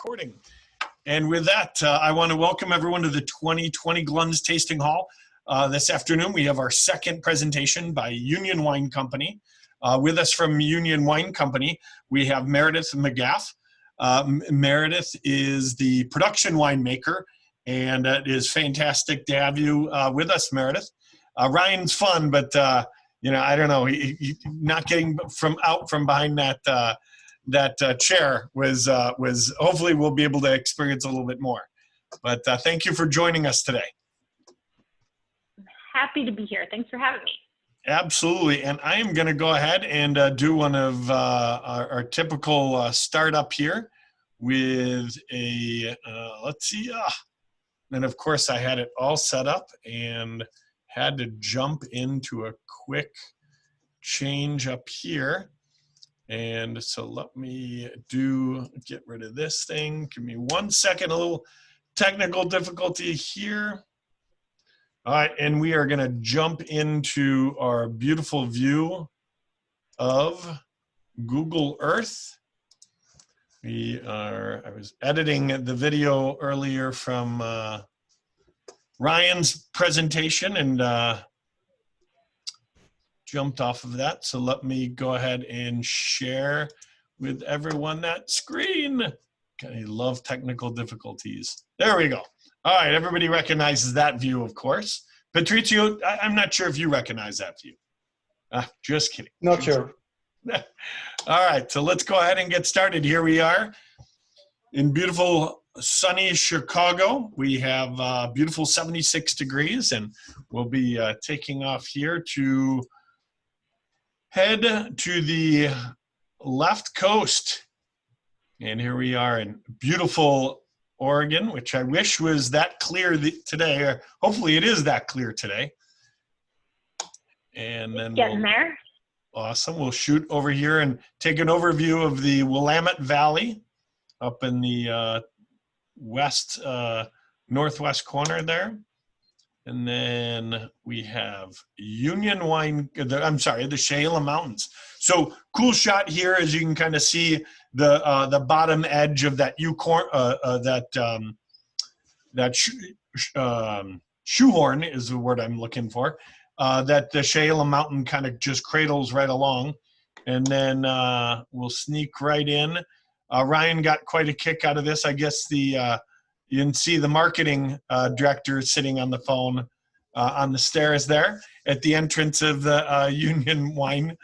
recording. And with that, I want to welcome everyone to the 2020 Glunz Tasting Hall. This afternoon, we have our second presentation by Union Wine Company. With us from Union Wine Company, we have Meredith McGough. Meredith is the production winemaker, and it is fantastic to have you with us, Meredith. Ryan's fun, but you know, I don't know, he not getting out from behind that chair was hopefully we'll be able to experience a little bit more. But thank you for joining us today. Happy to be here. Thanks for having me. Absolutely. And I am going to go ahead and do one of our typical startup here with a, let's see. And of course I had it all set up and had to jump into a quick change up here. And so let me get rid of this thing. Give me 1 second, a little technical difficulty here. All right, and we are gonna jump into our beautiful view of Google Earth. I was editing the video earlier from Ryan's presentation and jumped off of that. So let me go ahead and share with everyone that screen. I love technical difficulties. There we go. All right, everybody recognizes that view, of course. Patrizio, I'm not sure if you recognize that view. Just kidding. Not sure. All right, so let's go ahead and get started. Here we are in beautiful sunny Chicago. We have beautiful 76 degrees, and we'll be taking off here to head to the left coast. And here we are in beautiful Oregon, which I wish was that clear today, or hopefully it is that clear today. And then getting there. Awesome. We'll shoot over here and take an overview of the Willamette Valley up in the west, northwest corner there. And then we have Union Wine, the Chehala Mountains. So cool shot here, as you can kind of see the bottom edge of that shoehorn is the word I'm looking for. That the Chehala Mountain kind of just cradles right along. And then we'll sneak right in. Ryan got quite a kick out of this. I guess you can see the marketing director sitting on the phone on the stairs there at the entrance of the Union Wine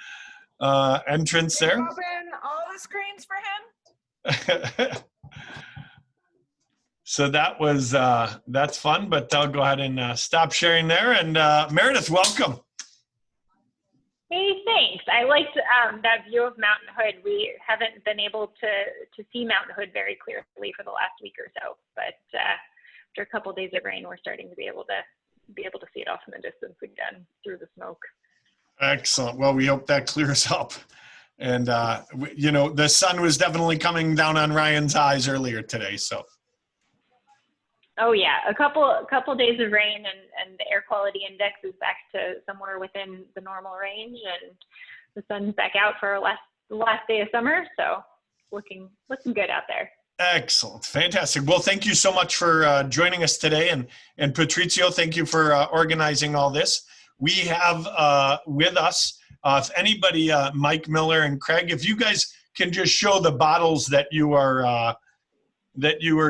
entrance there. Open all the screens for him. So that's fun, but I'll go ahead and stop sharing there. And Meredith, welcome. Hey, thanks. I liked that view of Mountain Hood. We haven't been able to see Mountain Hood very clearly for the last week or so, but after a couple of days of rain, we're starting to be able to see it off in the distance again through the smoke. Excellent. Well, we hope that clears up. And you know, the sun was definitely coming down on Ryan's eyes earlier today. So. Oh yeah, a couple days of rain and the air quality index is back to somewhere within the normal range, and the sun's back out for the last day of summer, so looking good out there. Excellent, fantastic. Well, thank you so much for joining us today, and Patrizio, thank you for organizing all this. We have with us, if anybody, Mike Miller and Craig, if you guys can just show the bottles that you were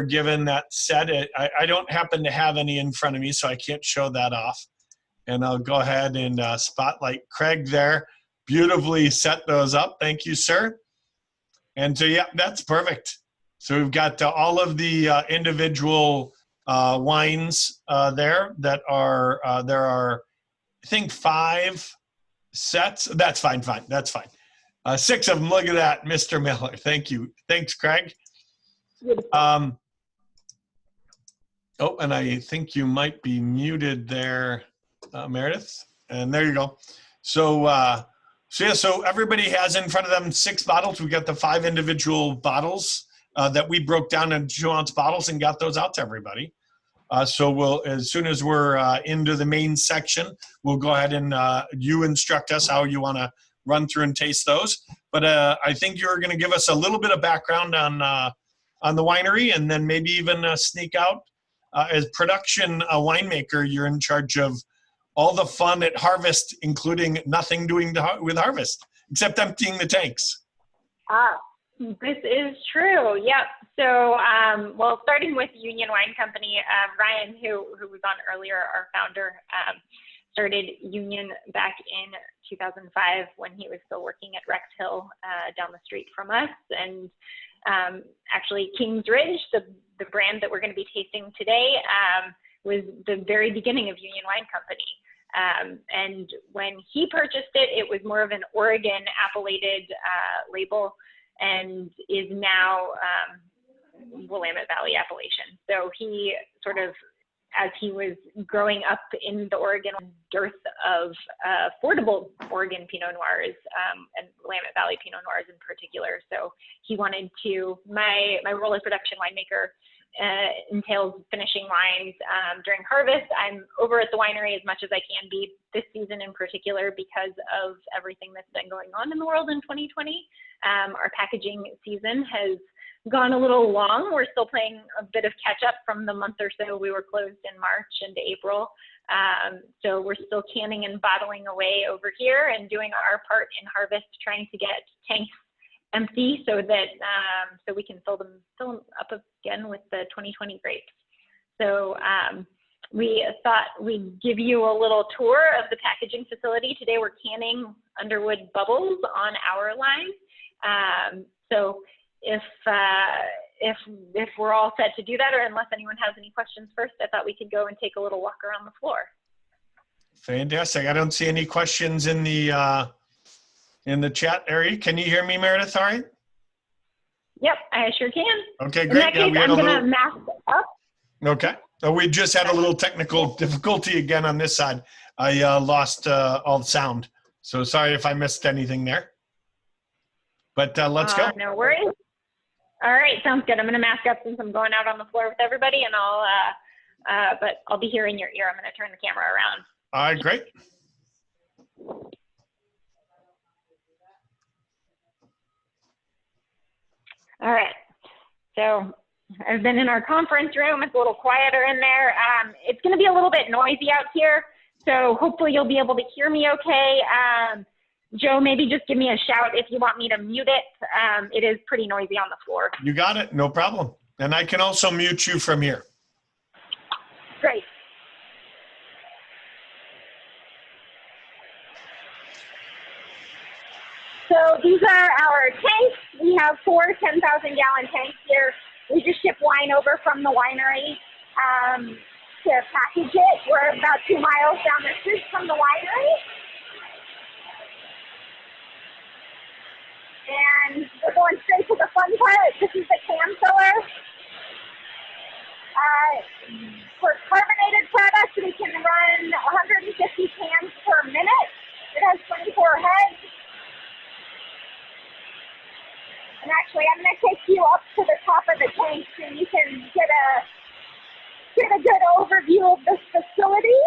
given that set. I don't happen to have any in front of me, so I can't show that off. And I'll go ahead and spotlight Craig there. Beautifully set those up. Thank you, sir. And so, yeah, that's perfect. So we've got all of the individual wines there that are, there are, I think, 5 sets. That's fine, that's fine. 6 of them, look at that, Mr. Miller. Thank you. Thanks, Craig. Oh, and I think you might be muted there, Meredith. And there you go. So, so everybody has in front of them 6 bottles. We got the 5 individual bottles that we broke down in 2-ounce bottles and got those out to everybody. So we'll, as soon as we're into the main section, we'll go ahead and you instruct us how you want to run through and taste those. But I think you're going to give us a little bit of background on on the winery, and then maybe even sneak out as production winemaker. You're in charge of all the fun at harvest, including nothing doing with harvest except emptying the tanks. This is true. Yep. So, well, starting with Union Wine Company, Ryan, who was on earlier, our founder, started Union back in 2005 when he was still working at Rex Hill down the street from us. And actually, Kings Ridge, the brand that we're going to be tasting today, was the very beginning of Union Wine Company. And when he purchased it, it was more of an Oregon appellated label, and is now Willamette Valley appellation. So he sort of, as he was growing up in the Oregon dearth of affordable Oregon Pinot Noirs, and Willamette Valley Pinot Noirs in particular. So he wanted to, my role as production winemaker entails finishing wines during harvest. I'm over at the winery as much as I can be this season in particular because of everything that's been going on in the world in 2020. Our packaging season has gone a little long. We're still playing a bit of catch up from the month or so we were closed in March into April. So we're still canning and bottling away over here and doing our part in harvest, trying to get tanks empty so that so we can fill them up again with the 2020 grapes. So we thought we'd give you a little tour of the packaging facility. Today we're canning Underwood Bubbles on our line. So if we're all set to do that, or unless anyone has any questions first, I thought we could go and take a little walk around the floor. Fantastic. I don't see any questions in the chat area. Can you hear me, Meredith? All right. Yep, I sure can. Okay, great. In that case, I'm gonna mask up. Okay. We just had a little technical difficulty again on this side. I lost all the sound. So sorry if I missed anything there. But let's go. No worries. All right, sounds good. I'm going to mask up since I'm going out on the floor with everybody, and but I'll be here in your ear. I'm going to turn the camera around. All right, great. All right. So I've been in our conference room. It's a little quieter in there. It's going to be a little bit noisy out here, so hopefully you'll be able to hear me okay. Joe, maybe just give me a shout if you want me to mute it. It is pretty noisy on the floor. You got it. No problem. And I can also mute you from here. Great. So these are our tanks. We have 4 10,000-gallon tanks here. We just ship wine over from the winery to package it. We're about 2 miles down the street from the winery. And we're going straight to the fun part. This is the can filler. For carbonated products, we can run 150 cans per minute. It has 24 heads. And actually, I'm going to take you up to the top of the tank so you can get a good overview of this facility.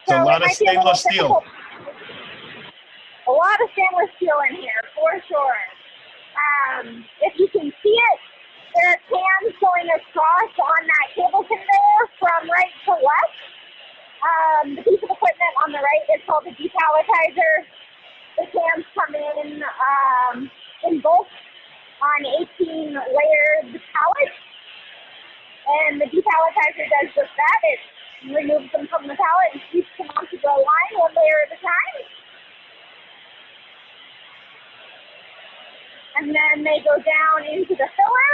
So a lot of stainless steel. A lot of stainless steel in here, for sure. If you can see it, there are cans going across on that cable conveyor from right to left. The piece of equipment on the right is called the depalletizer. The cans come in bulk on 18-layered pallets. And the depalletizer does just that. It removes them from the pallet and sweeps them onto the line 1 layer at a time. And then they go down into the filler.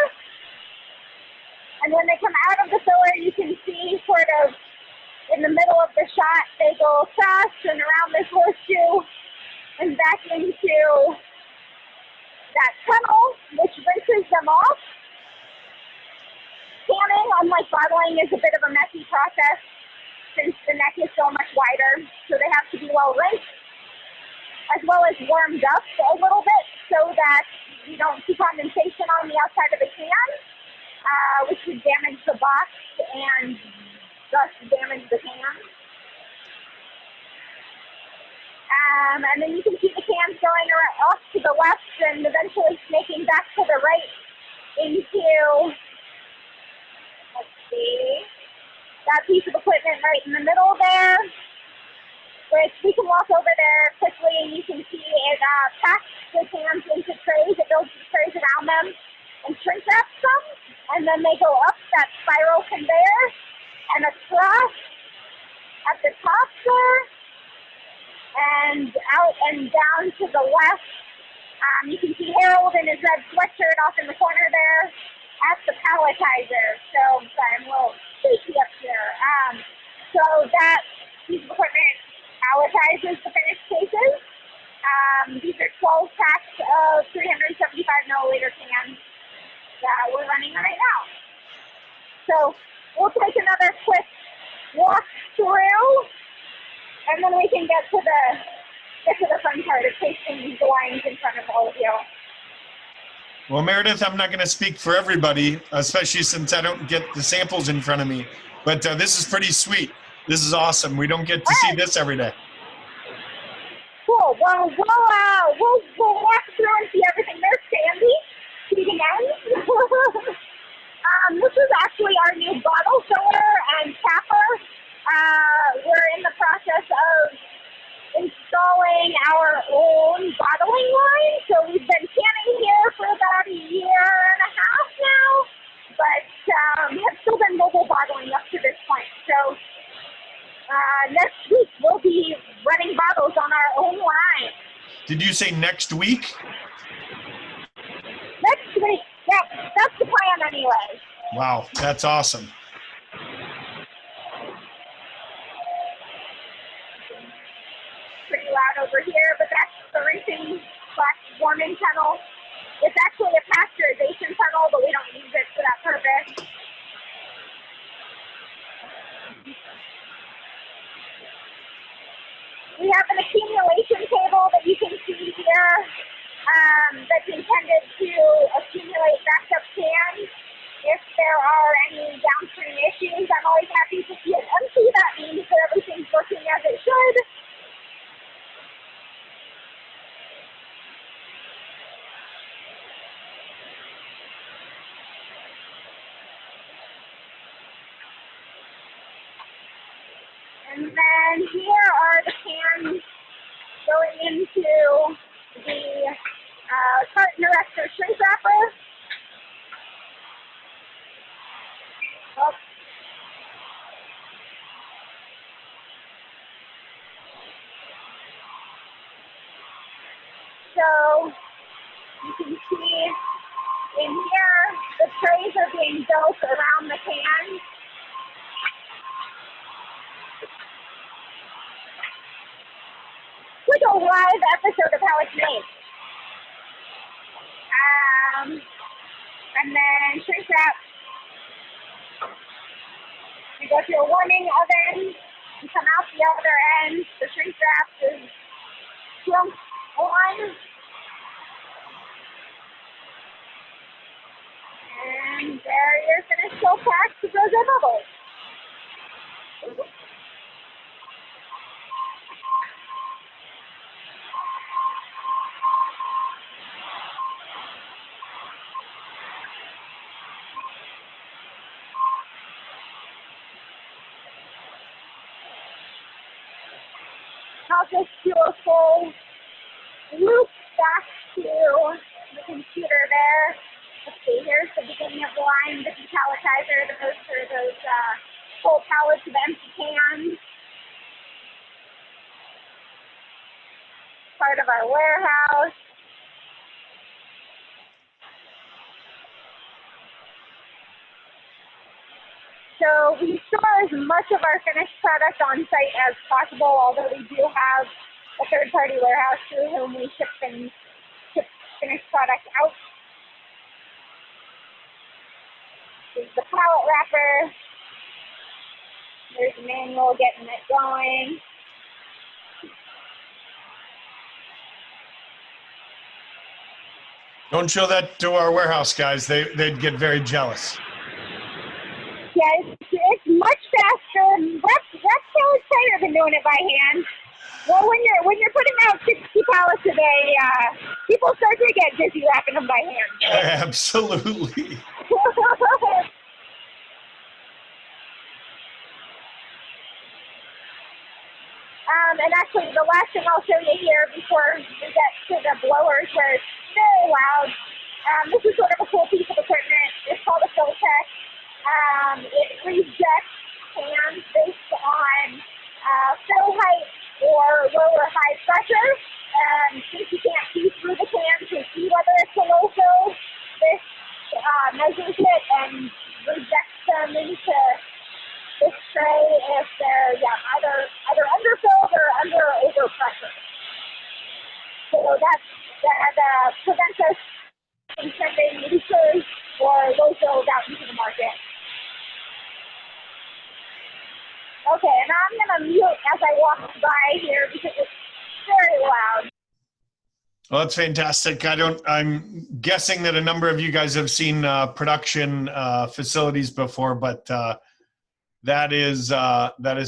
And when they come out of the filler, you can see sort of in the middle of the shot, they go across and around this horseshoe and back into that tunnel, which rinses them off. Canning, unlike bottling, is a bit of a messy process since the neck is so much wider, so they have to be well rinsed, as well as warmed up a little bit so that we don't see condensation on the outside of the can, which would damage the box and thus damage the can. And then you can see the cans going off to the left and eventually snaking back to the right into, let's see, that piece of equipment right in the middle there, which we can walk over there quickly and you can see it packs the cans into trays. It builds the trays around them and shrink wraps them, and then they go up that spiral conveyor and across at the top there and out and down to the left. You can see Harold in his red sweatshirt off in the corner there at the palletizer. So sorry, I'm a little shaky up here. So that piece of equipment palletizes the finished cases. These are 12 packs of 375 milliliter cans that we're running right now. So we'll take another quick walk through, and then we can get to the fun part of tasting the wines in front of all of you. Well, Meredith, I'm not going to speak for everybody, especially since I don't get the samples in front of me. But this is pretty sweet. This is awesome. We don't get to see this every day. Cool. Well, we'll walk through and see everything. There's Sandy feeding ends. This is actually our new bottle filler and capper. We're in the process of installing our own bottling line. So we've been canning here for about a year and a half now, but have still been mobile bottling up to this point. So next week we'll be running bottles on our own line. Did you say next week? Next week, yep, that's the plan anyway. Wow, that's awesome. Pretty loud over here, but that's the rinsing/warming tunnel. It's actually a pasteurization tunnel, but we don't use it for that purpose. We have an accumulation table that you can see here that's intended to accumulate backed up cans if there are any downstream issues. I'm always happy to see it empty. That means that everything's working as it should. And then here are the cans going into the carton erector shrink wrapper. Oh. So you can see in here the trays are being built around the cans. Like a live episode of how it's made. And then shrink wrap. We go through a warming oven and come out the other end. The shrink wrap is shrunk on. And there are your finished 12 packs of rosé bubbles. I'll just do a full loop back to the computer there. Let's see, here's the beginning of the line, the depalletizer that goes through those full pallets of empty cans. Part of our warehouse. So we store as much of our finished product on site as possible, although we do have a third-party warehouse through whom we ship finished product out. This is the pallet wrapper. There's the manual getting it going. Don't show that to our warehouse guys. They'd get very jealous. Yeah, it's much faster. That's so exciting than doing it by hand. Well, when you're putting out 60 pallets a day, people start to get busy wrapping them by hand. Absolutely. And actually, the last thing I'll show you here before we get to the blowers, where it's very loud. This is sort of a cool piece of equipment. It's called a Filtech. It rejects cans based on fill height or low or high pressure. Since you can't see through the can to see whether it's a low fill, this measures it and rejects them into this tray if they're either underfilled or under or over pressure. So that prevents us from sending leakers or low fills out into the market. Okay, and I'm gonna mute as I walk by here because it's very loud. Well, that's fantastic. I'm guessing that a number of you guys have seen production facilities before, but that is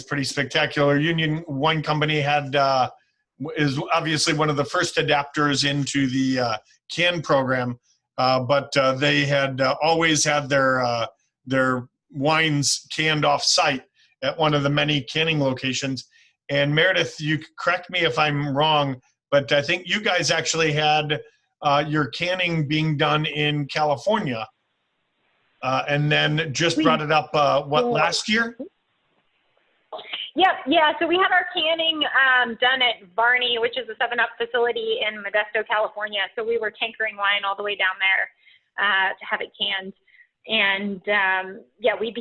pretty spectacular. Union Wine Company is obviously one of the first adapters into the can program, but they had always had their wines canned off site at one of the many canning locations. And Meredith, you correct me if I'm wrong, but I think you guys actually had your canning being done in California. And then just brought it up, last year? Yep, yeah, so we had our canning done at Barney, which is a 7-Up facility in Modesto, California. So we were tankering wine all the way down there to have it canned. And we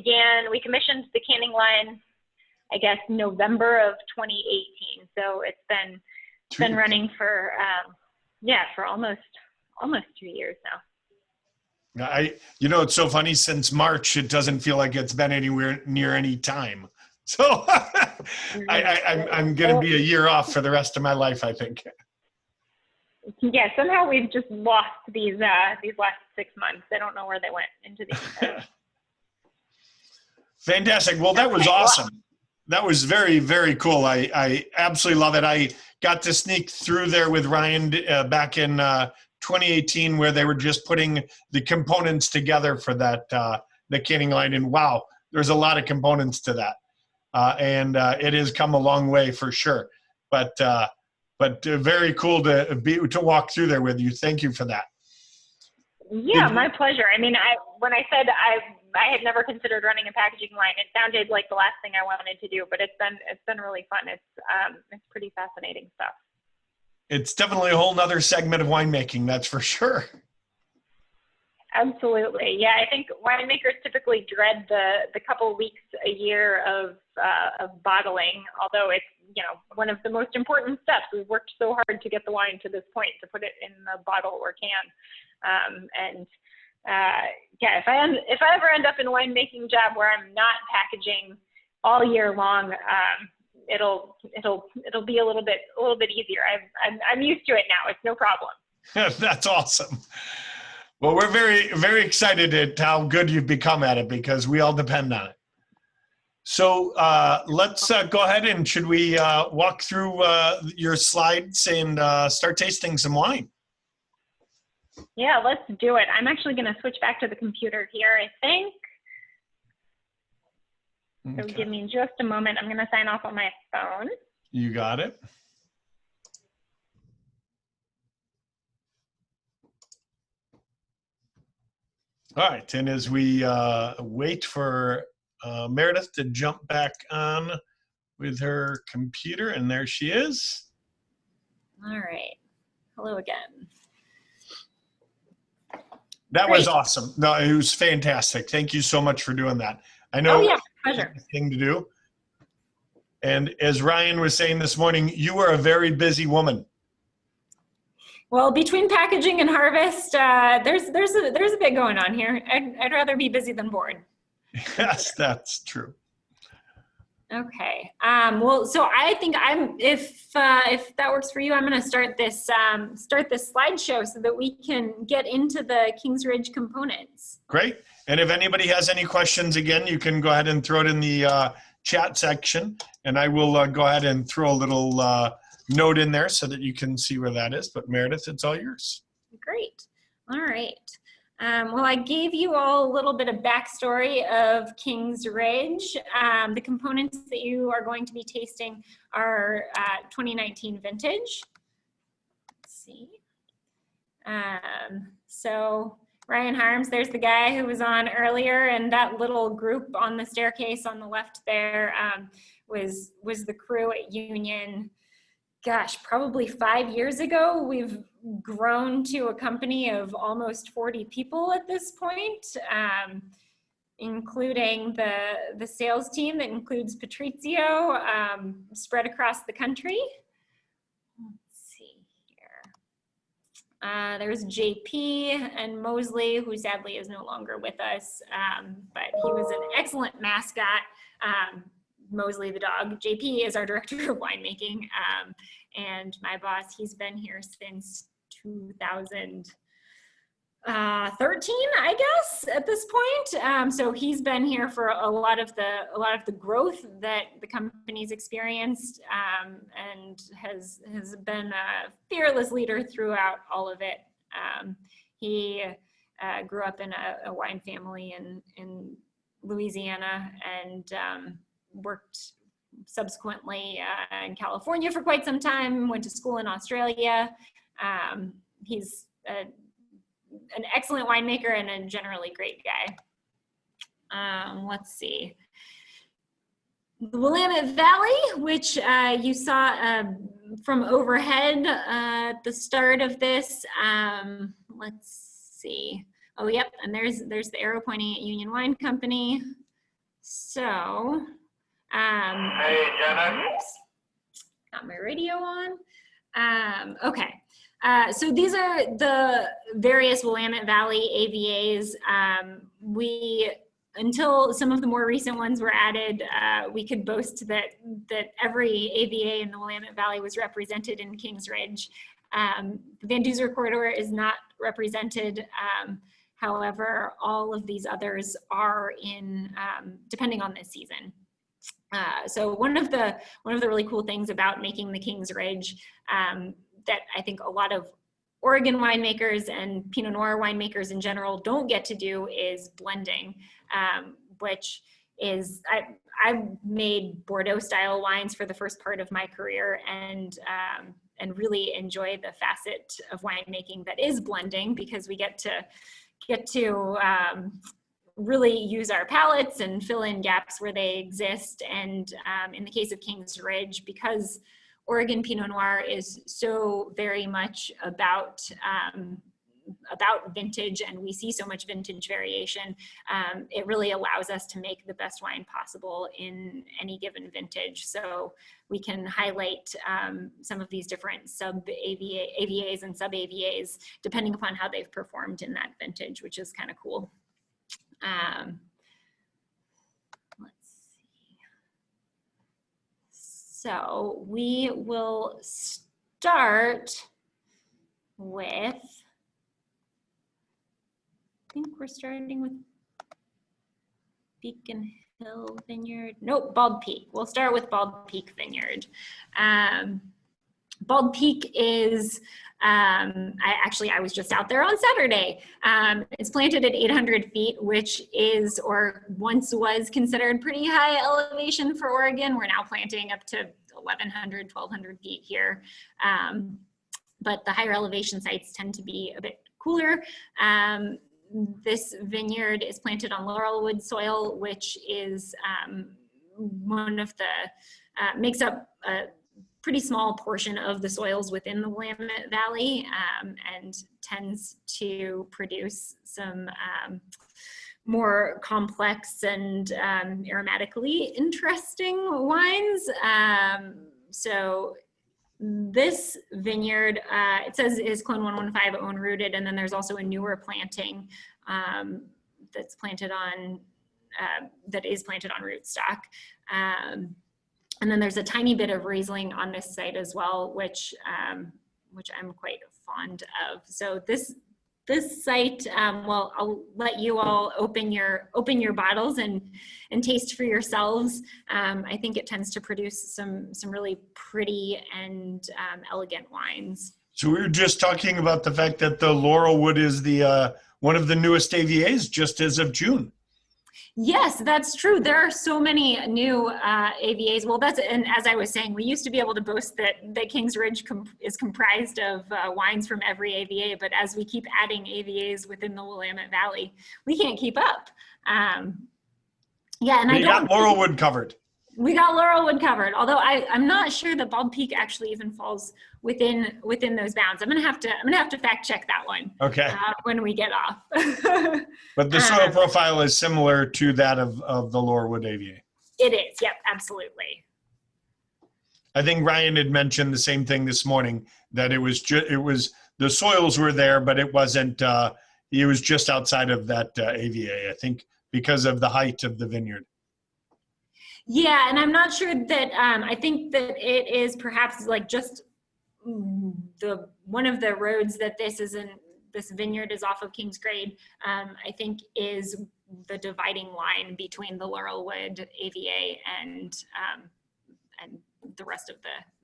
commissioned the canning line, I guess, November of 2018. So it's been running for almost 2 years now. It's so funny, since March, it doesn't feel like it's been anywhere near any time. So I'm going to be a year off for the rest of my life, I think. Yeah, somehow we've just lost these last 6 months. I don't know where they went into the Fantastic. Well, that was awesome. That was very, very cool. I absolutely love it. I got to sneak through there with Ryan back in 2018, where they were just putting the components together for that the canning line, and wow, there's a lot of components to that, and it has come a long way for sure. But very cool to walk through there with you. Thank you for that. Yeah, my pleasure. I mean, when I said I had never considered running a packaging line, it sounded like the last thing I wanted to do, but it's been really fun. It's pretty fascinating stuff. It's definitely a whole nother segment of winemaking, that's for sure. Absolutely. Yeah, I think winemakers typically dread the couple weeks a year of bottling, although it's, one of the most important steps. We've worked so hard to get the wine to this point, to put it in the bottle or can. If I ever end up in a winemaking job where I'm not packaging all year long, it'll be a little bit easier. I'm used to it now. It's no problem. That's awesome. Well, we're very, very excited at how good you've become at it, because we all depend on it. So let's go ahead, and should we walk through your slides and start tasting some wine? Yeah, let's do it. I'm actually going to switch back to the computer here, I think. Okay. So give me just a moment. I'm going to sign off on my phone. You got it. All right, and as we wait for Meredith to jump back on with her computer, and there she is. All right. Hello again. That was awesome. No, it was fantastic. Thank you so much for doing that. I know. Oh, yeah, pleasure. Thing to do. And as Ryan was saying this morning, you are a very busy woman. Well, between packaging and harvest, there's a bit going on here. I'd rather be busy than bored. Yes, that's true. Okay. Well, so I think if that works for you, I'm going to start this slideshow so that we can get into the Kings Ridge components. Great. And if anybody has any questions, again, you can go ahead and throw it in the chat section, and I will go ahead and throw a little note in there so that you can see where that is. But Meredith, it's all yours. Great. All right. Well, I gave you all a little bit of backstory of Kings Ridge. The components that you are going to be tasting are 2019 vintage. Let's see. So Ryan Harms, there's the guy who was on earlier, and that little group on the staircase on the left there was the crew at Union. Gosh, probably 5 years ago. We've grown to a company of almost 40 people at this point, including the sales team that includes Patrizio, spread across the country. Let's see here. There's JP and Mosley, who sadly is no longer with us, but he was an excellent mascot. Mosley the dog. JP is our director of winemaking, and my boss, he's been here since 2013, I guess, at this point. So he's been here for a lot of the growth that the company's experienced, and has been a fearless leader throughout all of it. He grew up in a wine family in Louisiana, and worked subsequently in California for quite some time, went to school in Australia. He's an excellent winemaker and a generally great guy. Let's see. The Willamette Valley, which you saw from overhead at the start of this. Let's see. Oh, yep, and there's the arrow pointing at Union Wine Company. So, hey, Jenna. Oops, got my radio on. Okay, so these are the various Willamette Valley AVAs. Until some of the more recent ones were added, we could boast that every AVA in the Willamette Valley was represented in Kings Ridge. The Van Duzer corridor is not represented. However, all of these others are in, depending on the season. So one of the really cool things about making the Kings Ridge that I think a lot of Oregon winemakers and Pinot Noir winemakers in general don't get to do is blending, which is, I've made Bordeaux style wines for the first part of my career, and really enjoy the facet of winemaking that is blending, because we get to really use our palates and fill in gaps where they exist. And in the case of Kings Ridge, because Oregon Pinot Noir is so very much about vintage, and we see so much vintage variation, it really allows us to make the best wine possible in any given vintage. So we can highlight some of these different AVAs and sub-AVAs depending upon how they've performed in that vintage, which is kind of cool. Let's see. So we will start with, I think we're starting with Beacon Hill Vineyard. Nope, Bald Peak. We'll start with Bald Peak Vineyard. Bald Peak is, I was just out there on Saturday. It's planted at 800 feet, which is, or once was, considered pretty high elevation for Oregon. We're now planting up to 1,100, 1,200 feet here. But the higher elevation sites tend to be a bit cooler. This vineyard is planted on laurelwood soil, which is one of the, makes up a pretty small portion of the soils within the Willamette Valley, and tends to produce some more complex and aromatically interesting wines. So this vineyard, it says is Clone 115 own rooted, and then there's also a newer planting that's planted on, that is planted on rootstock. And then there's a tiny bit of Riesling on this site as well, which I'm quite fond of. So this site, well, I'll let you all open your bottles and taste for yourselves. I think it tends to produce some really pretty and elegant wines. So we were just talking about the fact that the Laurelwood is the one of the newest AVAs just as of June. Yes, that's true. There are so many new AVAs. Well, and as I was saying, we used to be able to boast that Kings Ridge is comprised of wines from every AVA, but as we keep adding AVAs within the Willamette Valley, we can't keep up. Yeah, and we got Laurelwood covered. We got Laurelwood covered, although I'm not sure that Bald Peak actually even falls within those bounds. I'm gonna have to fact check that one. Okay. When we get off. But the soil profile is similar to that of the Laurelwood AVA. It is. Yep. Absolutely. I think Ryan had mentioned the same thing this morning, that it was the soils were there, but it wasn't. It was just outside of that AVA. I think because of the height of the vineyard. Yeah, and I'm not sure that, I think that it is perhaps like just one of the roads that this vineyard is off of Kings Grade, I think is the dividing line between the Laurelwood AVA and the rest of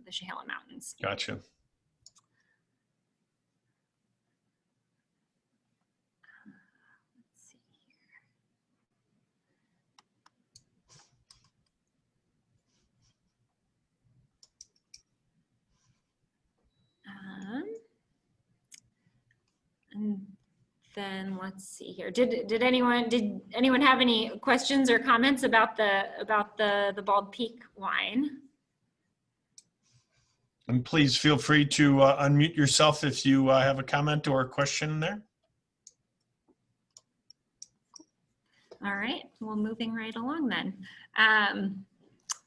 the Chehalem Mountains. Gotcha. And then let's see here. Did anyone have any questions or comments about the Bald Peak wine? And please feel free to unmute yourself if you have a comment or a question there. All right, well, moving right along then.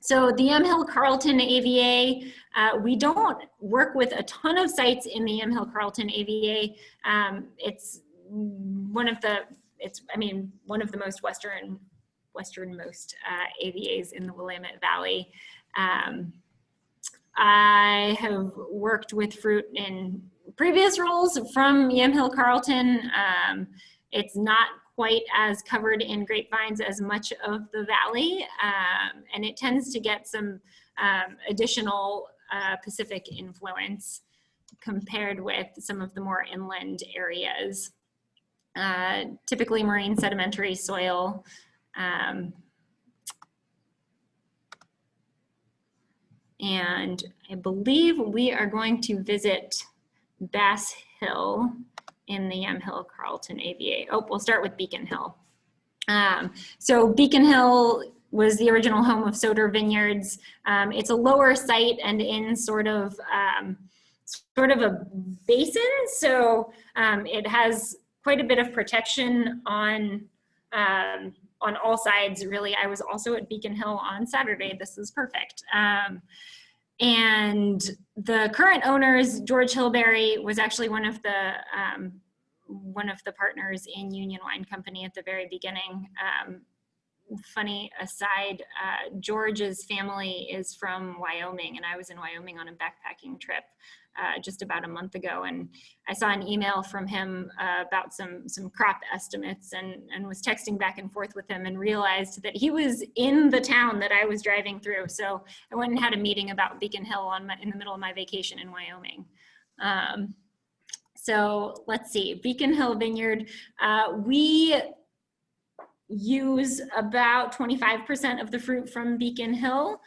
So the Hill Carlton AVA, we don't work with a ton of sites in the Hill Carlton AVA. It's one of the most westernmost AVAs in the Willamette Valley. I have worked with fruit in previous roles from Hill Carlton. It's not quite as covered in grapevines as much of the valley, and it tends to get some additional Pacific influence compared with some of the more inland areas. Typically marine sedimentary soil. And I believe we are going to visit Bass Hill in the Hill Carlton AVA. Oh, we'll start with Beacon Hill. So Beacon Hill was the original home of Soder Vineyards. It's a lower site and in sort of a basin. So it has quite a bit of protection on all sides, really. I was also at Beacon Hill on Saturday. This is perfect. And the current owners, George Hilberry, was actually one of the partners in Union Wine Company at the very beginning. Funny aside, George's family is from Wyoming, and I was in Wyoming on a backpacking trip just about a month ago, and I saw an email from him about some crop estimates, and was texting back and forth with him and realized that he was in the town that I was driving through. So I went and had a meeting about Beacon Hill in the middle of my vacation in Wyoming. So let's see, Beacon Hill Vineyard, we use about 25% of the fruit from Beacon Hill.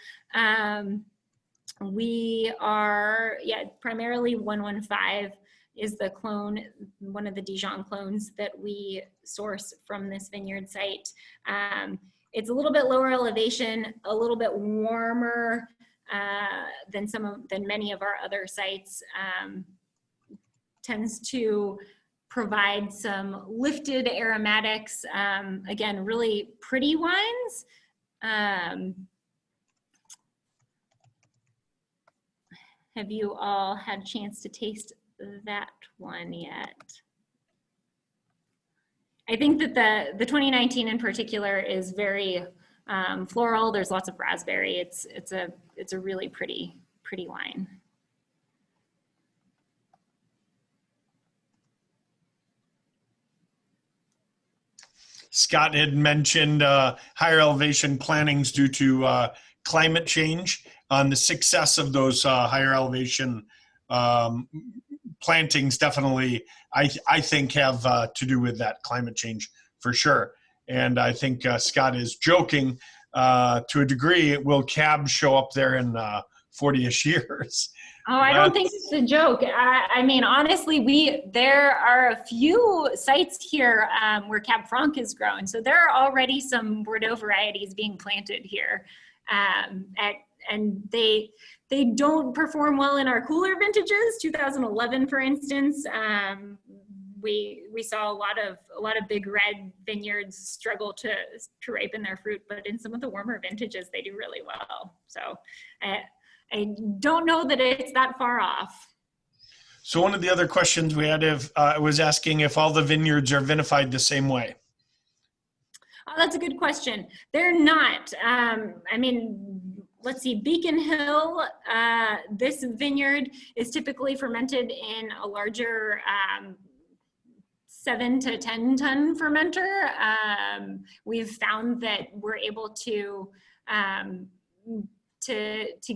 We are, primarily 115 is the clone, one of the Dijon clones that we source from this vineyard site. It's a little bit lower elevation, a little bit warmer than many of our other sites. Tends to provide some lifted aromatics. Again, really pretty wines. Have you all had a chance to taste that one yet? I think that the 2019 in particular is very, floral. There's lots of raspberry. It's a really pretty wine. Scott had mentioned higher elevation plantings due to climate change. On the success of those higher elevation plantings, definitely, I think have to do with that climate change for sure. And I think Scott is joking to a degree. Will Cab show up there in 40-ish years? Oh, I don't think it's a joke. I mean, honestly, there are a few sites here where Cab Franc is grown. So there are already some Bordeaux varieties being planted here. And they don't perform well in our cooler vintages. 2011, for instance, we saw a lot of big red vineyards struggle to ripen their fruit, but in some of the warmer vintages, they do really well. So I don't know that it's that far off. So one of the other questions we had was asking if all the vineyards are vinified the same way. Oh, that's a good question. They're not. I mean, let's see, Beacon Hill, this vineyard is typically fermented in a larger 7 to 10 ton fermenter. We've found that we're able to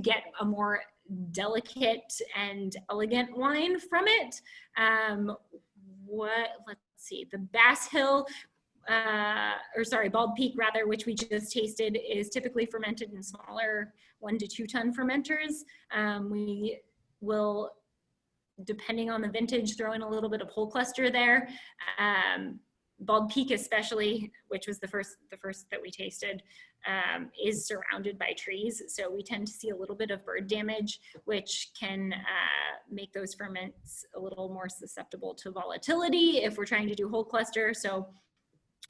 get a more delicate and elegant wine from it. Let's see, the Bass Hill, Bald Peak rather, which we just tasted, is typically fermented in smaller 1 to 2 ton fermenters. We will, depending on the vintage, throw in a little bit of whole cluster there. Bald Peak especially, which was the first that we tasted, is surrounded by trees. So we tend to see a little bit of bird damage, which can make those ferments a little more susceptible to volatility if we're trying to do whole cluster. So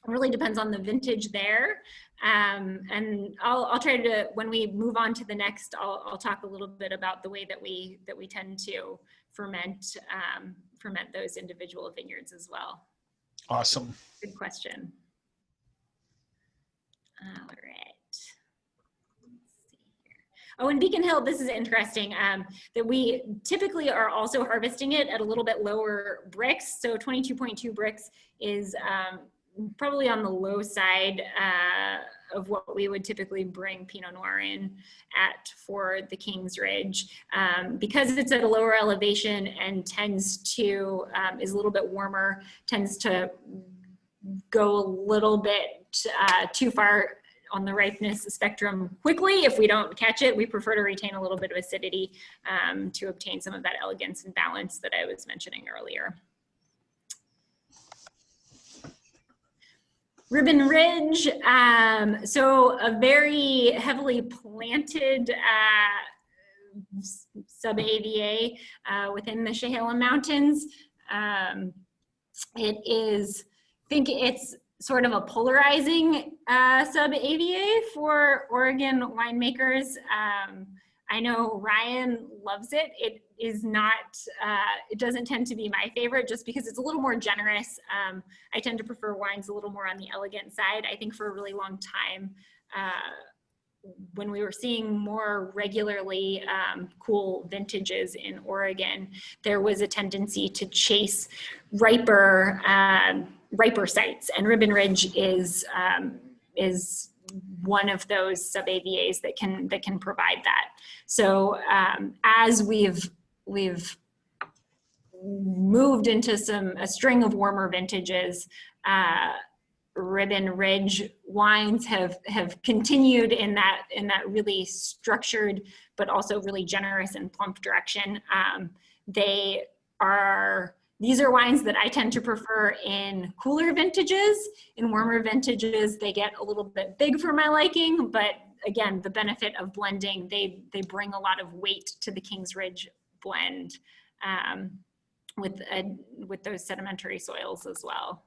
it really depends on the vintage there. And I'll try to, when we move on to the next, I'll talk a little bit about the way that we tend to ferment those individual vineyards as well. Awesome. Good question. All right. Let's see here. Oh, in Beacon Hill, this is interesting, that we typically are also harvesting it at a little bit lower bricks. So 22.2 bricks is probably on the low side of what we would typically bring Pinot Noir in at for the Kings Ridge. Because it's at a lower elevation and is a little bit warmer, tends to go a little bit too far on the ripeness spectrum quickly. If we don't catch it, we prefer to retain a little bit of acidity to obtain some of that elegance and balance that I was mentioning earlier. Ribbon Ridge, so a very heavily planted sub-AVA within the Chehalem Mountains. It is, I think it's sort of a polarizing sub-AVA for Oregon winemakers. I know Ryan loves it. It is not, it doesn't tend to be my favorite just because it's a little more generous. I tend to prefer wines a little more on the elegant side. I think for a really long time, when we were seeing more regularly cool vintages in Oregon, there was a tendency to chase riper sites, and Ribbon Ridge is one of those sub-AVAs that can provide that. So as we've moved into a string of warmer vintages, Ribbon Ridge wines have continued in that really structured but also really generous and plump direction. These are wines that I tend to prefer in cooler vintages. In warmer vintages, they get a little bit big for my liking, but again, the benefit of blending, they bring a lot of weight to the Kings Ridge blend with those sedimentary soils as well.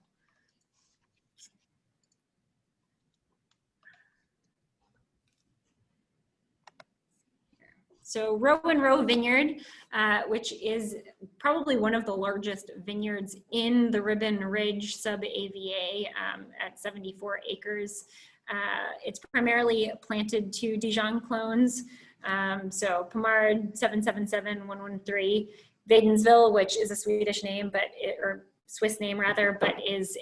So Row and Row Vineyard, which is probably one of the largest vineyards in the Ribbon Ridge sub-AVA at 74 acres. It's primarily planted to Dijon clones. So Pommard 777113, Wädenswil, which is a Swedish name, or Swiss name rather, but is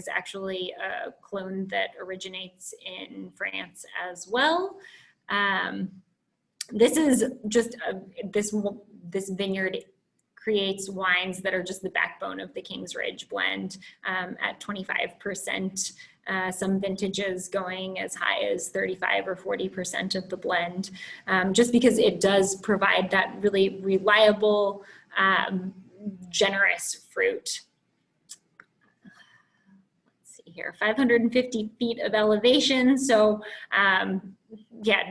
actually a clone that originates in France as well. This is just this vineyard creates wines that are just the backbone of the Kings Ridge blend at 25%. Some vintages going as high as 35 or 40% of the blend, just because it does provide that really reliable, generous fruit. Let's see here, 550 feet of elevation. So yeah,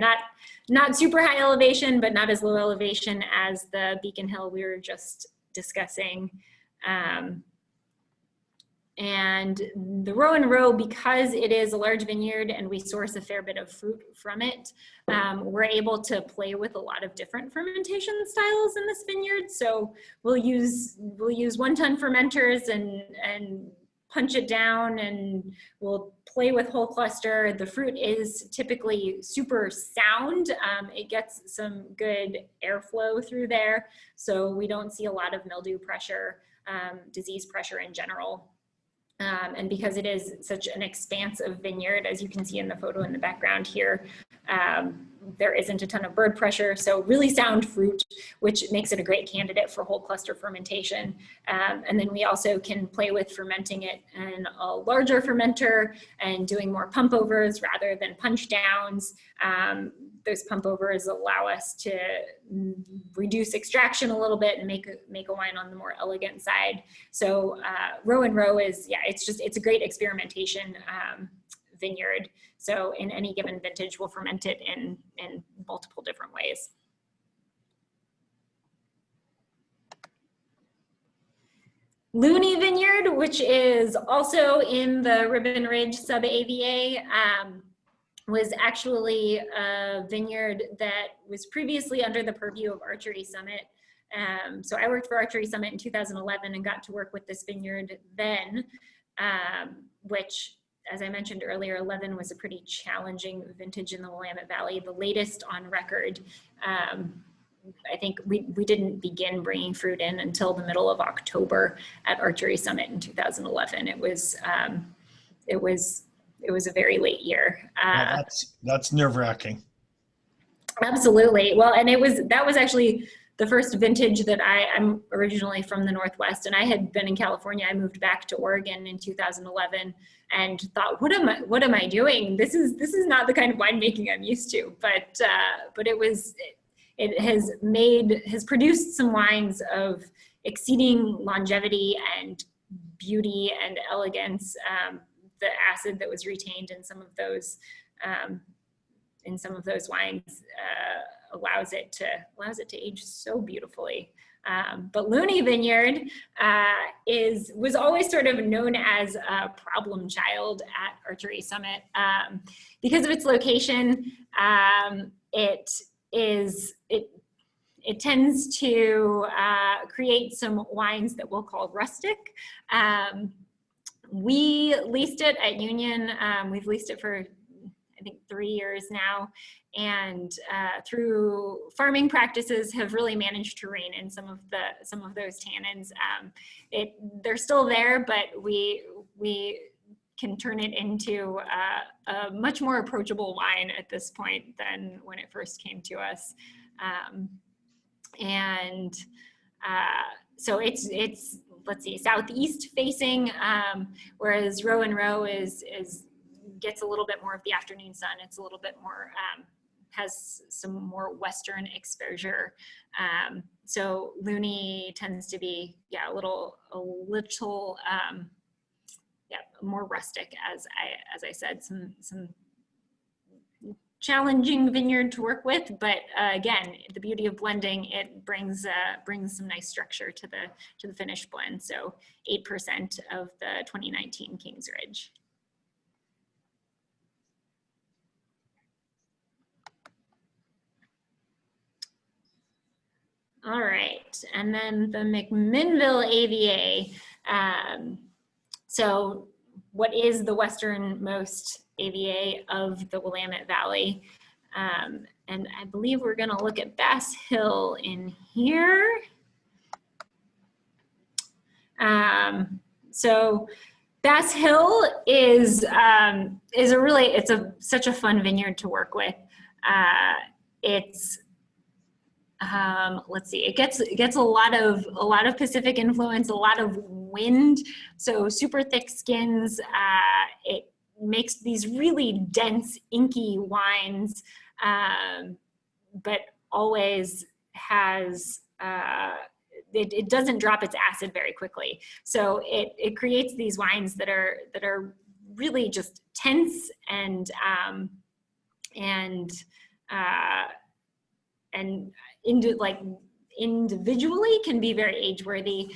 not super high elevation, but not as low elevation as the Beacon Hill we were just discussing. And the row and row, because it is a large vineyard and we source a fair bit of fruit from it, we're able to play with a lot of different fermentation styles in this vineyard. So we'll use 1-ton fermenters and punch it down, and we'll play with whole cluster. The fruit is typically super sound. It gets some good airflow through there, so we don't see a lot of mildew pressure, disease pressure in general. And because it is such an expansive vineyard, as you can see in the photo in the background here, there isn't a ton of bird pressure, so really sound fruit, which makes it a great candidate for whole cluster fermentation. And then we also can play with fermenting it in a larger fermenter and doing more pump overs rather than punch downs. Those pump overs allow us to reduce extraction a little bit and make a wine on the more elegant side. So row and row is, yeah, it's a great experimentation vineyard. So in any given vintage, we'll ferment it in multiple different ways. Looney Vineyard, which is also in the Ribbon Ridge sub-AVA, was actually a vineyard that was previously under the purview of Archery Summit. So I worked for Archery Summit in 2011 and got to work with this vineyard then, which, as I mentioned earlier, 11 was a pretty challenging vintage in the Willamette Valley, the latest on record. I think we didn't begin bringing fruit in until the middle of October at Archery Summit in 2011. It was a very late year. Well, that's nerve-wracking. Absolutely. Well, and that was actually the first vintage that I'm originally from the Northwest, and I had been in California. I moved back to Oregon in 2011 and thought, what am I doing? This is not the kind of winemaking I'm used to. But it has produced some wines of exceeding longevity and beauty and elegance. The acid that was retained in some of those wines allows it to age so beautifully. But Looney Vineyard was always sort of known as a problem child at Archery Summit because of its location. It tends to create some wines that we'll call rustic. We leased it at Union. We've leased it for, I think, 3 years now, and through farming practices have really managed to rein in some of those tannins. They're still there, but we can turn it into a much more approachable wine at this point than when it first came to us. So it's let's see, southeast facing, whereas row and row gets a little bit more of the afternoon sun. It's a little bit more, has some more Western exposure. So Looney tends to be, a little more rustic, as I said, some challenging vineyard to work with, but again, the beauty of blending, it brings some nice structure to the finished blend. So 8% of the 2019 Kings Ridge. All right, and then the McMinnville AVA. So what is the westernmost AVA of the Willamette Valley. And I believe we're going to look at Bass Hill in here. So Bass Hill is such a fun vineyard to work with. Let's see, it gets a lot of Pacific influence, a lot of wind, so super thick skins. It makes these really dense, inky wines, but always has, it doesn't drop its acid very quickly. So it creates these wines that are really just tense and individually can be very age-worthy.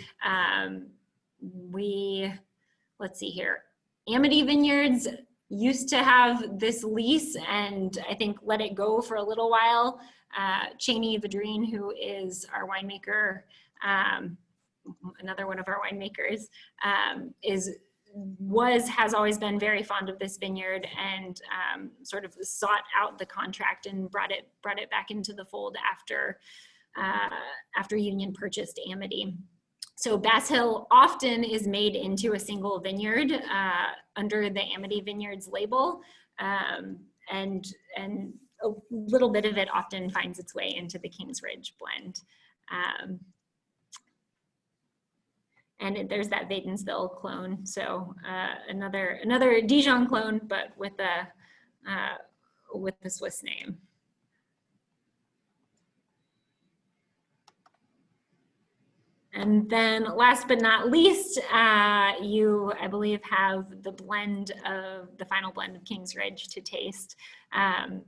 Let's see here. Amity Vineyards used to have this lease and I think let it go for a little while. Cheney Vadrine, who is our winemaker, another one of our winemakers, has always been very fond of this vineyard and sort of sought out the contract and brought it back into the fold after Union purchased Amity. So Bass Hill often is made into a single vineyard under the Amity Vineyards label, and a little bit of it often finds its way into the Kings Ridge blend. And there's that Wadensville clone, so another Dijon clone, but with the Swiss name. And then last but not least, you, I believe, have the final blend of Kings Ridge to taste. And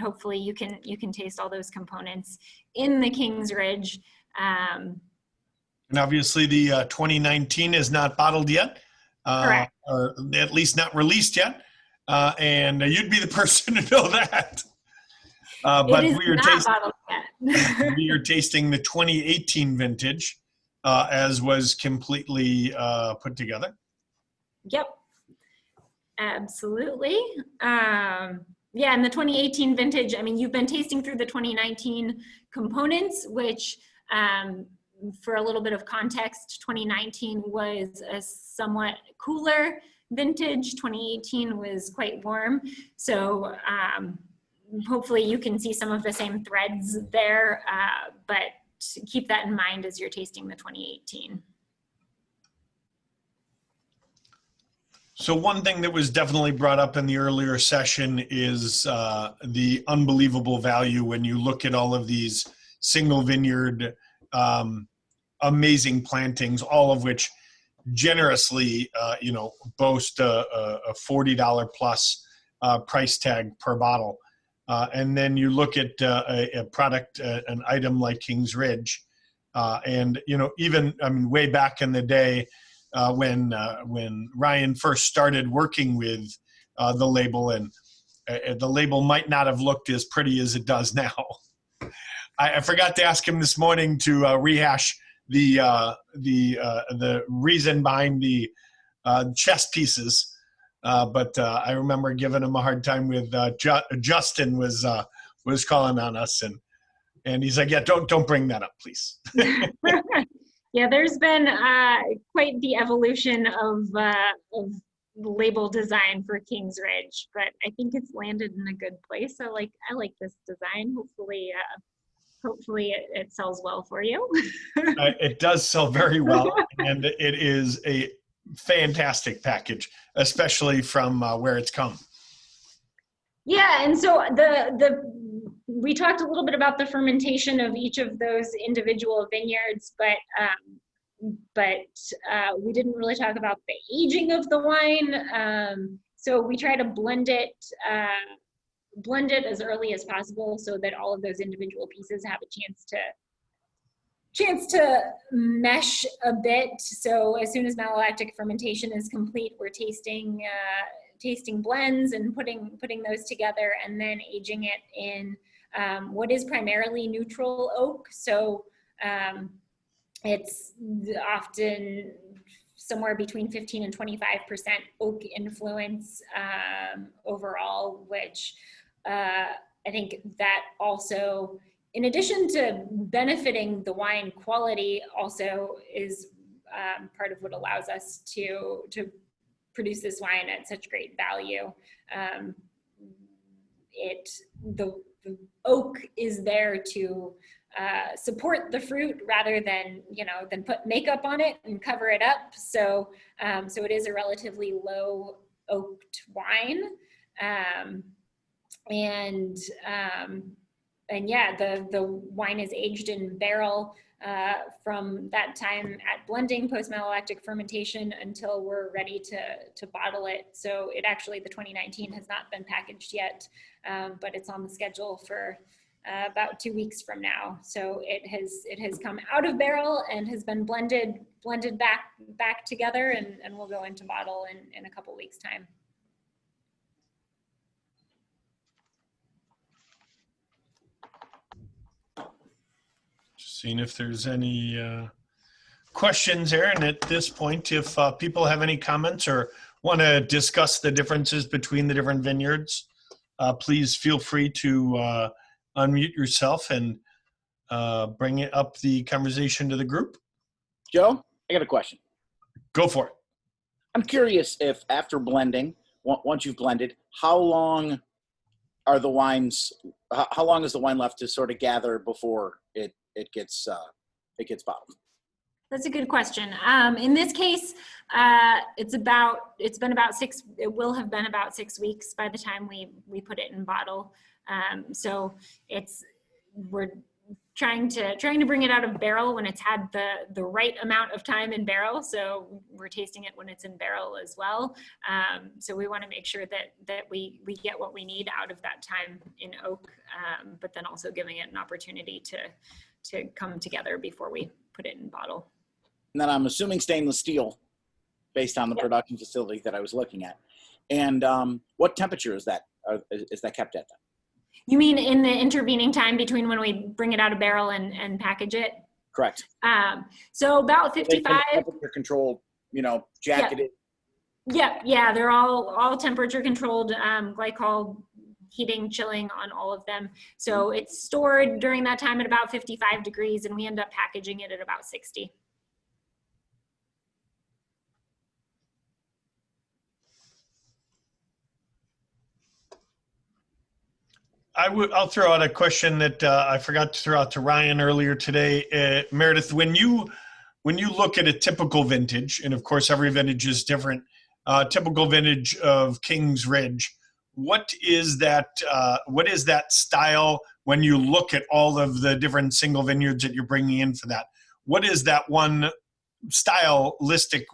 hopefully you can taste all those components in the Kings Ridge. And obviously the 2019 is not bottled yet, or at least not released yet. And you'd be the person to know that. But we are tasting the 2018 vintage, as was completely put together. Yep, absolutely. Yeah, and the 2018 vintage, I mean, you've been tasting through the 2019 components, which for a little bit of context, 2019 was a somewhat cooler vintage. 2018 was quite warm. So hopefully you can see some of the same threads there, but keep that in mind as you're tasting the 2018. So one thing that was definitely brought up in the earlier session is the unbelievable value when you look at all of these single vineyard amazing plantings, all of which generously boast a $40 plus price tag per bottle. And then you look at a product, an item like Kings Ridge, and even way back in the day when Ryan first started working with the label, and the label might not have looked as pretty as it does now. I forgot to ask him this morning to rehash the reason behind the chess pieces. But I remember giving him a hard time with Justin was calling on us, and he's like, yeah, don't bring that up, please. Yeah, there's been quite the evolution of label design for Kings Ridge, but I think it's landed in a good place. I like this design. Hopefully it sells well for you. It does sell very well, and it is a fantastic package, especially from where it's come. Yeah, and so we talked a little bit about the fermentation of each of those individual vineyards, but we didn't really talk about the aging of the wine. So we try to blend it as early as possible so that all of those individual pieces have a chance to mesh a bit. So as soon as malolactic fermentation is complete, we're tasting blends and putting those together, and then aging it in what is primarily neutral oak. So it's often somewhere between 15 and 25% oak influence overall, which I think that also, in addition to benefiting the wine quality, also is part of what allows us to produce this wine at such great value. The oak is there to support the fruit rather than, than put makeup on it and cover it up. So it is a relatively low oaked wine. And yeah, the wine is aged in barrel from that time at blending, post-malolactic fermentation, until we're ready to bottle it. So it actually, the 2019 has not been packaged yet, but it's on the schedule for about 2 weeks from now. So it has come out of barrel and has been blended back together, and will go into bottle in a couple weeks' time. Seeing if there's any questions there. And at this point, if people have any comments or want to discuss the differences between the different vineyards, please feel free to unmute yourself and bring it up the conversation to the group. Joe, I got a question. Go for it. I'm curious if after blending, once you've blended, how long are the wines, how long is the wine left to sort of gather before it gets bottled? That's a good question. In this case, it will have been about 6 weeks by the time we put it in bottle. So we're trying to bring it out of barrel when it's had the right amount of time in barrel. So we're tasting it when it's in barrel as well. So we want to make sure that we get what we need out of that time in oak, but then also giving it an opportunity to come together before we put it in bottle. And then I'm assuming stainless steel, based on the production facility that I was looking at. And what temperature is that kept at then? You mean in the intervening time between when we bring it out of barrel and package it? Correct. So about 55. Temperature controlled, jacketed. Yeah, they're all temperature controlled, glycol, heating, chilling on all of them. So it's stored during that time at about 55 degrees, and we end up packaging it at about 60. I'll throw out a question that I forgot to throw out to Ryan earlier today. Meredith, when you look at a typical vintage, and of course every vintage is different, typical vintage of Kings Ridge, what is that style when you look at all of the different single vineyards that you're bringing in for that? What is that one stylistic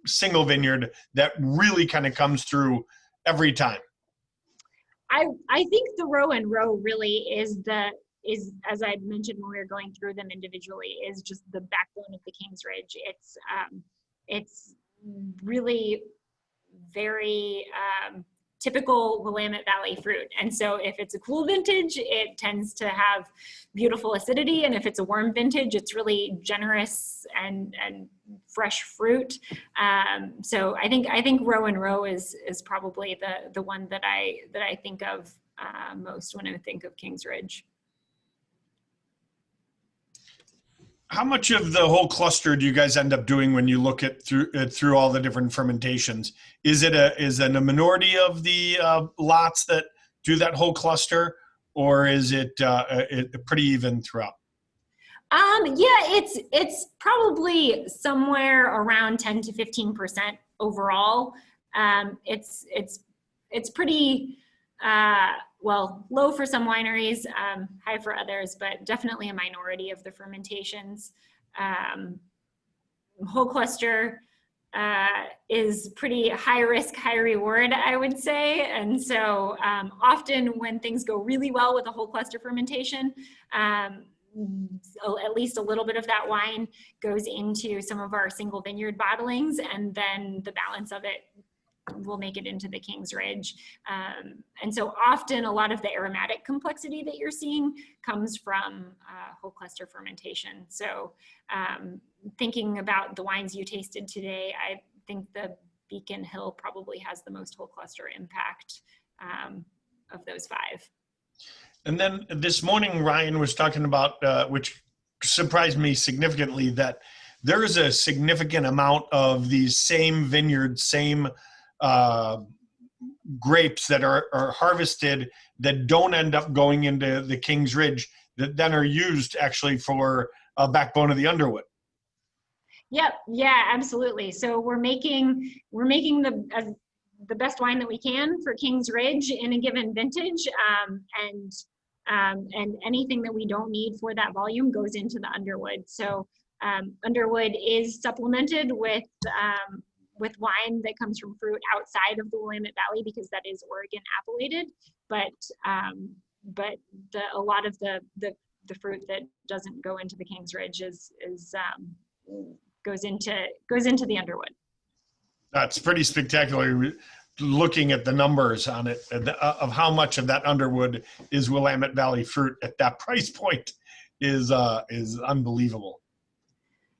single vineyard that really kind of comes through every time? I think the row and row really is, as I mentioned when we were going through them individually, is just the backbone of the Kings Ridge. It's really very typical Willamette Valley fruit. And so if it's a cool vintage, it tends to have beautiful acidity. And if it's a warm vintage, it's really generous and fresh fruit. So I think row and row is probably the one that I think of most when I think of Kings Ridge. How much of the whole cluster do you guys end up doing when you look at through all the different fermentations? Is it a minority of the lots that do that whole cluster, or is it pretty even throughout? Yeah, it's probably somewhere around 10 to 15% overall. It's pretty low for some wineries, high for others, but definitely a minority of the fermentations. Whole cluster is pretty high risk, high reward, I would say. And so often when things go really well with a whole cluster fermentation, at least a little bit of that wine goes into some of our single vineyard bottlings, and then the balance of it will make it into the Kings Ridge. And so often a lot of the aromatic complexity that you're seeing comes from whole cluster fermentation. So thinking about the wines you tasted today, I think the Beacon Hill probably has the most whole cluster impact of those 5. And then this morning, Ryan was talking about, which surprised me significantly, that there is a significant amount of these same vineyards, same grapes that are harvested that don't end up going into the Kings Ridge that then are used actually for a backbone of the Underwood. Yep. Yeah, absolutely. So we're making the best wine that we can for Kings Ridge in a given vintage, and anything that we don't need for that volume goes into the Underwood. So Underwood is supplemented with wine that comes from fruit outside of the Willamette Valley because that is Oregon appellated, but a lot of the fruit that doesn't go into the Kings Ridge goes into the Underwood. That's pretty spectacular. Looking at the numbers on it of how much of that Underwood is Willamette Valley fruit at that price point is unbelievable.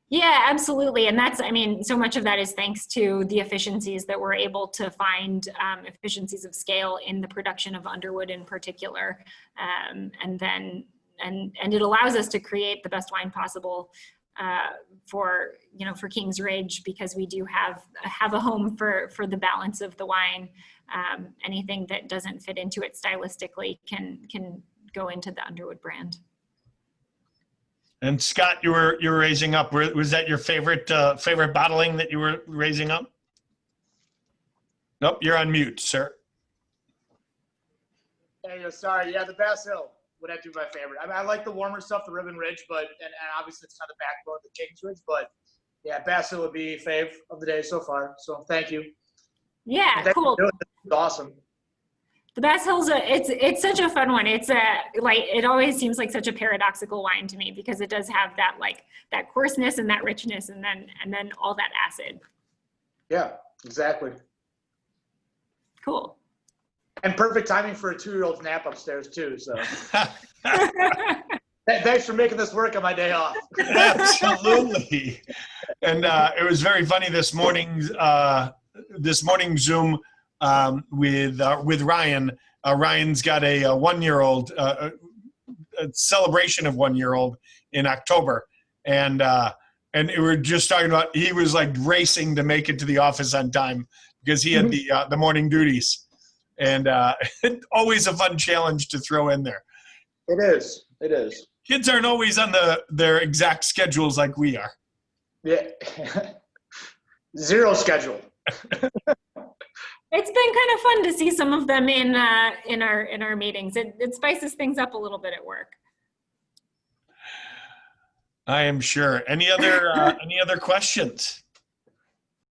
Yeah, absolutely. And that's, I mean, so much of that is thanks to the efficiencies that we're able to find, efficiencies of scale in the production of Underwood in particular. And it allows us to create the best wine possible for Kings Ridge, because we do have a home for the balance of the wine. Anything that doesn't fit into it stylistically can go into the Underwood brand. And Scott, you were raising up. Was that your favorite bottling that you were raising up? Nope, you're on mute, sir. Hey, sorry. Yeah, the Bass Hill would have to be my favorite. I mean, I like the warmer stuff, the Ribbon Ridge, and obviously it's not the backbone of the Kings Ridge, but yeah, Bass Hill would be fave of the day so far. So thank you. Yeah, cool. It's awesome. The Bass Hill's it's such a fun one. It's it always seems like such a paradoxical wine to me because it does have that coarseness and that richness and then all that acid. Yeah, exactly. Cool. And perfect timing for a 2-year-old's nap upstairs too. So thanks for making this work on my day off. Absolutely. And it was very funny this morning Zoom with Ryan. Ryan's got a 1-year-old, a celebration of 1-year-old in October. And we were just talking about, he was like racing to make it to the office on time because he had the morning duties. And always a fun challenge to throw in there. It is. It is. Kids aren't always on their exact schedules like we are. Yeah. Zero schedule. It's been kind of fun to see some of them in our meetings. It spices things up a little bit at work. I am sure. Any other questions?